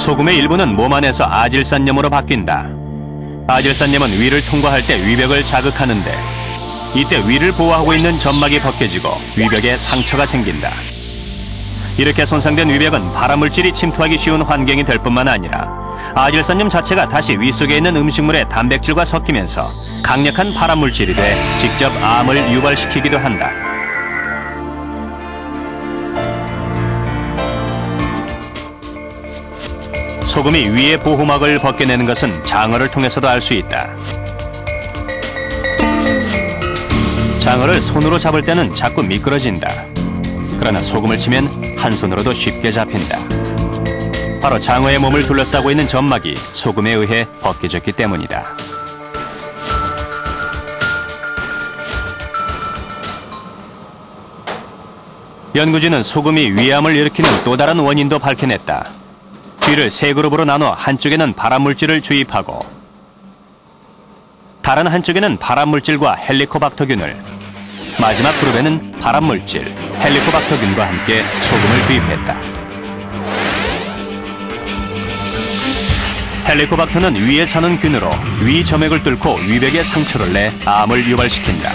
소금의 일부는 몸 안에서 아질산염으로 바뀐다. 아질산염은 위를 통과할 때 위벽을 자극하는데 이때 위를 보호하고 있는 점막이 벗겨지고 위벽에 상처가 생긴다. 이렇게 손상된 위벽은 발암물질이 침투하기 쉬운 환경이 될 뿐만 아니라 아질산염 자체가 다시 위 속에 있는 음식물의 단백질과 섞이면서 강력한 발암물질이 돼 직접 암을 유발시키기도 한다. 소금이 위의 보호막을 벗겨내는 것은 장어를 통해서도 알 수 있다. 장어를 손으로 잡을 때는 자꾸 미끄러진다. 그러나 소금을 치면 한 손으로도 쉽게 잡힌다. 바로 장어의 몸을 둘러싸고 있는 점막이 소금에 의해 벗겨졌기 때문이다. 연구진은 소금이 위암을 일으키는 또 다른 원인도 밝혀냈다. 쥐를 세 그룹으로 나눠 한쪽에는 발암물질을 주입하고 다른 한쪽에는 발암물질과 헬리코박터균을, 마지막 그룹에는 발암물질, 헬리코박터균과 함께 소금을 주입했다. 헬리코박터는 위에 사는 균으로 위 점액을 뚫고 위벽에 상처를 내 암을 유발시킨다.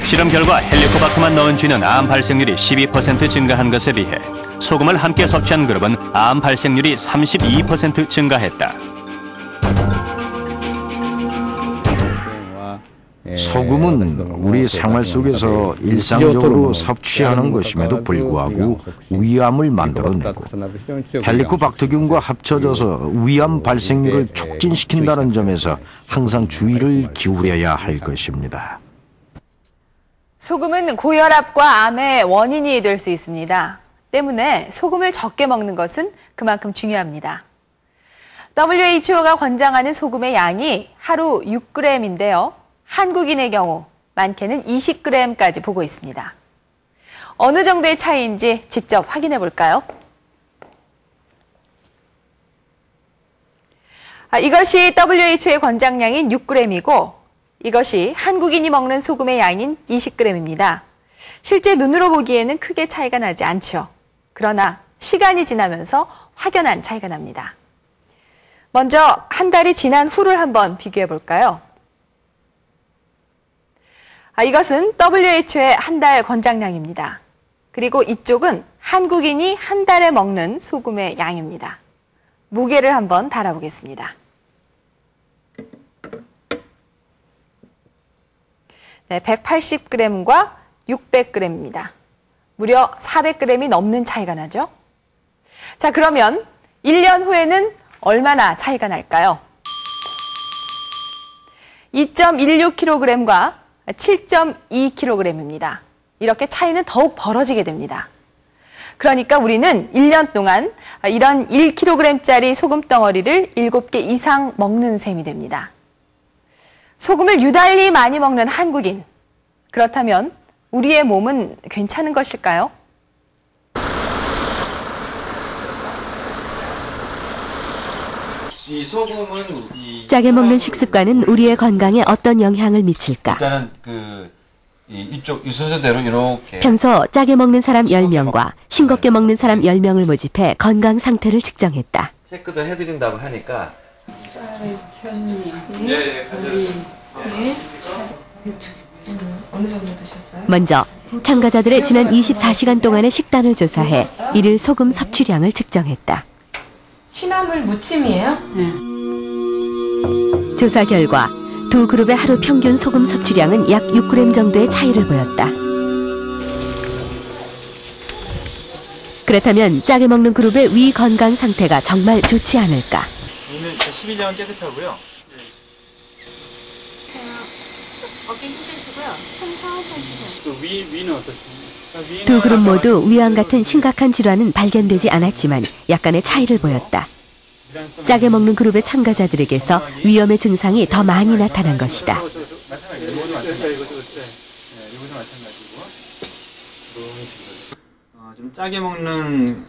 실험 결과 헬리코박터만 넣은 쥐는 암 발생률이 12% 증가한 것에 비해 소금을 함께 섭취한 그룹은 암 발생률이 32% 증가했다. 소금은 우리 생활 속에서 일상적으로 섭취하는 것임에도 불구하고 위암을 만들어내고 헬리코박터균과 합쳐져서 위암 발생률을 촉진시킨다는 점에서 항상 주의를 기울여야 할 것입니다. 소금은 고혈압과 암의 원인이 될 수 있습니다. 때문에 소금을 적게 먹는 것은 그만큼 중요합니다. WHO가 권장하는 소금의 양이 하루 6g인데요. 한국인의 경우 많게는 20g까지 보고 있습니다. 어느 정도의 차이인지 직접 확인해 볼까요? 이것이 WHO의 권장량인 6g이고 이것이 한국인이 먹는 소금의 양인 20g입니다. 실제 눈으로 보기에는 크게 차이가 나지 않죠. 그러나 시간이 지나면서 확연한 차이가 납니다. 먼저 한 달이 지난 후를 한번 비교해 볼까요? 이것은 WHO의 한 달 권장량입니다. 그리고 이쪽은 한국인이 한 달에 먹는 소금의 양입니다. 무게를 한번 달아보겠습니다. 네, 180g과 600g입니다. 무려 400g이 넘는 차이가 나죠? 자, 그러면 1년 후에는 얼마나 차이가 날까요? 2.16kg과 7.2kg입니다. 이렇게 차이는 더욱 벌어지게 됩니다. 그러니까 우리는 1년 동안 이런 1kg짜리 소금 덩어리를 7개 이상 먹는 셈이 됩니다. 소금을 유달리 많이 먹는 한국인. 그렇다면 우리의 몸은 괜찮은 것일까요? 이 소금은 짜게 먹는 식습관은 우리의 건강에 어떤 영향을 미칠까? 일단은 이쪽 이 순서대로 이렇게 평소 짜게 먹는 사람 10명과 싱겁게 먹는 사람 10명을 모집해 건강 상태를 측정했다. 체크도 해드린다고 하니까 쌀, 현미, 어느 정도 드셨어요? 먼저 참가자들의 지난 24시간 동안의 식단을 조사해 일일 소금 섭취량을 측정했다. 취나물 무침이에요? 네. 조사 결과 두 그룹의 하루 평균 소금 섭취량은 약 6g 정도의 차이를 보였다. 그렇다면 짜게 먹는 그룹의 위 건강 상태가 정말 좋지 않을까? 위는 12장은 깨끗하고요. 어깨 힘주시고요. 손 천천히 쉬세요. 위는 어떻습니까? 두 그룹 모두 위암 같은 심각한 질환은 발견되지 않았지만 약간의 차이를 보였다. 짜게 먹는 그룹의 참가자들에게서 위염의 증상이 더 많이 나타난 것이다. 좀 짜게 먹는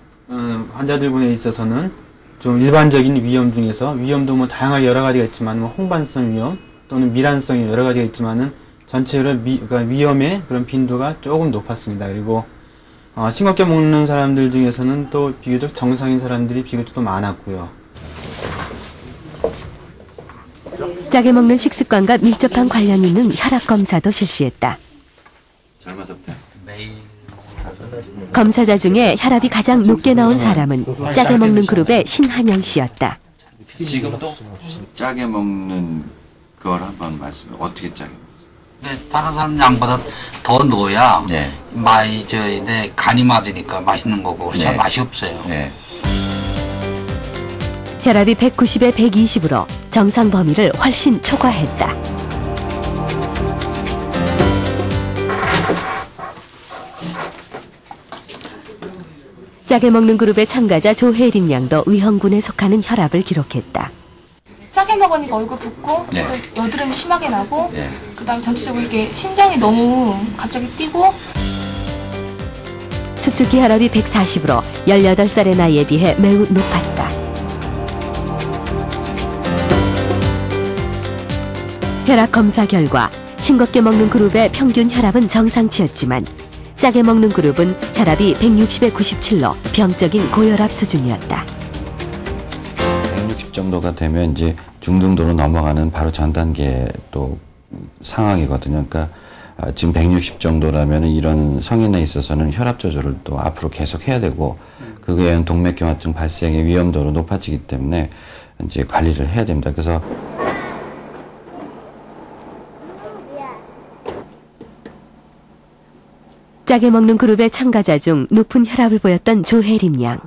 환자들군에 있어서는 좀 일반적인 위염 중에서 위염도 뭐 다양하게 여러 가지가 있지만 뭐 홍반성 위염 또는 미란성이 여러 가지가 있지만은 전체로 그러니까 위염의 그런 빈도가 조금 높았습니다. 그리고 싱겁게 먹는 사람들 중에서는 또 비교적 정상인 사람들이 비교적 또 많았고요. 짜게 먹는 식습관과 밀접한 관련이 있는 혈압 검사도 실시했다. 검사자 중에 혈압이 가장 높게 나온 사람은 짜게 먹는 그룹의 신한영 씨였다. 지금도 짜게 먹는 걸 한번 말씀해. 어떻게 짜게? 네, 다른 사람 양보다 더 넣어야 네. 간이 맞으니까 맛있는 거고 잘 맛이 없어요. 네. 혈압이 190에 120으로 정상 범위를 훨씬 초과했다. 짜게 먹는 그룹의 참가자 조혜림 양도 위험군에 속하는 혈압을 기록했다. 짜게 먹으니까 얼굴 붓고 네. 또 여드름이 심하게 나고 네. 그다음에 전체적으로 이게 심장이 너무 갑자기 뛰고 수축기 혈압이 140으로 18살의 나이에 비해 매우 높았다. 혈압 검사 결과 싱겁게 먹는 그룹의 평균 혈압은 정상치였지만 짜게 먹는 그룹은 혈압이 160에 97로 병적인 고혈압 수준이었다. 160 정도가 되면 이제 중등도로 넘어가는 바로 전 단계 또 상황이거든요. 그러니까 지금 160 정도라면 이런 성인에 있어서는 혈압 조절을 또 앞으로 계속 해야 되고 그에 의한 동맥경화증 발생의 위험도로 높아지기 때문에 이제 관리를 해야 됩니다. 그래서 짜게 먹는 그룹의 참가자 중 높은 혈압을 보였던 조혜림 양.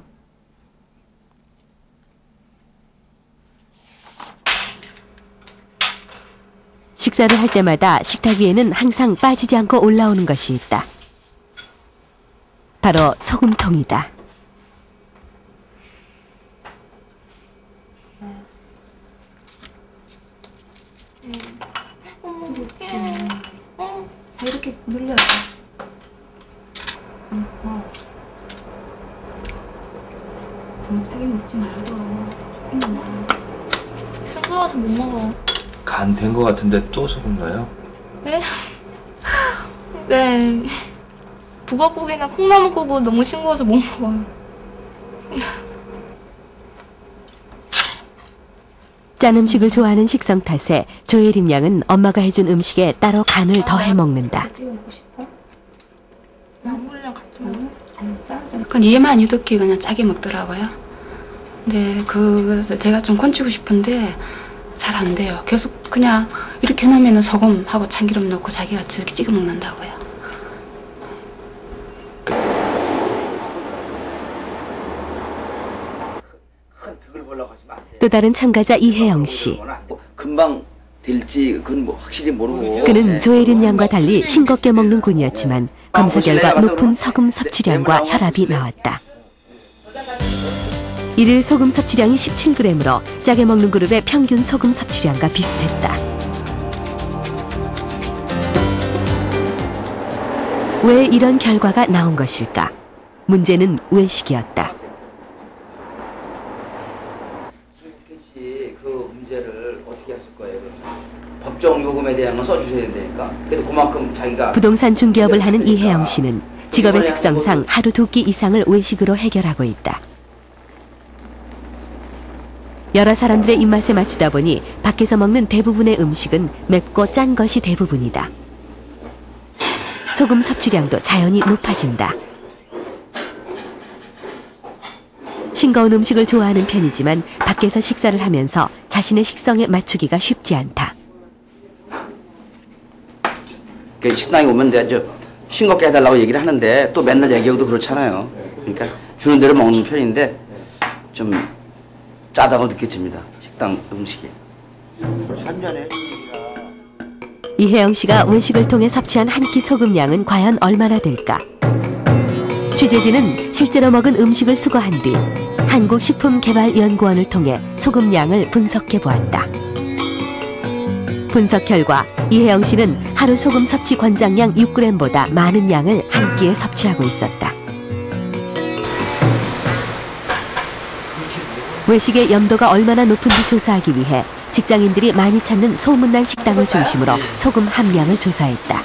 식사를 할 때마다 식탁 위에는 항상 빠지지 않고 올라오는 것이 있다. 바로 소금통이다. 왜 이렇게 눌려요? 자기 먹지 말고 싱거워서 못 먹어. 간 된 거 같은데 또 소금 넣어요? 네? 네. 북어국이나 콩나물국은 너무 싱거워서 못 먹어요. 짠 음식을 좋아하는 식성 탓에 조혜림 양은 엄마가 해준 음식에 따로 간을 더해 먹는다. 그건 얘만 유독히 그냥 짜게 먹더라고요. 근데 그래서 제가 좀 건지고 싶은데 잘 안 돼요. 계속 그냥 이렇게 놓으면 소금하고 참기름 넣고 자기가 저렇게 찍어 먹는다고요. 또 다른 참가자 이혜영 씨. 금방 될지 그건 뭐 확실히 모르고. 그는 조혜림 양과 달리 싱겁게 먹는 군이었지만 검사 결과 높은 소금 섭취량과 혈압이 나왔다. 일일 소금 섭취량이 17g으로 짜게 먹는 그룹의 평균 소금 섭취량과 비슷했다. 왜 이런 결과가 나온 것일까? 문제는 외식이었다. 그 문제를 어떻게 하실 거예요? 법정 요금에 대한 건 써주셔야 되니까. 그래도 그만큼 자기가 부동산 중개업을 하는 이혜영 씨는 직업의 특성상 하루 2끼 이상을 외식으로 해결하고 있다. 여러 사람들의 입맛에 맞추다 보니 밖에서 먹는 대부분의 음식은 맵고 짠 것이 대부분이다. 소금 섭취량도 자연히 높아진다. 싱거운 음식을 좋아하는 편이지만 밖에서 식사를 하면서 자신의 식성에 맞추기가 쉽지 않다. 식당에 오면 내가 싱겁게 해달라고 얘기를 하는데 또 맨날 얘기하고도 그렇잖아요. 그러니까 주는 대로 먹는 편인데 좀 짜다고 느껴집니다. 식당 음식이. 이혜영 씨가 외식을 통해 섭취한 한 끼 소금량은 과연 얼마나 될까? 취재진은 실제로 먹은 음식을 수거한 뒤 한국식품개발연구원을 통해 소금량을 분석해 보았다. 분석 결과 이혜영 씨는 하루 소금 섭취 권장량 6g보다 많은 양을 한 끼에 섭취하고 있었다. 외식의 염도가 얼마나 높은지 조사하기 위해 직장인들이 많이 찾는 소문난 식당을 중심으로 소금 함량을 조사했다.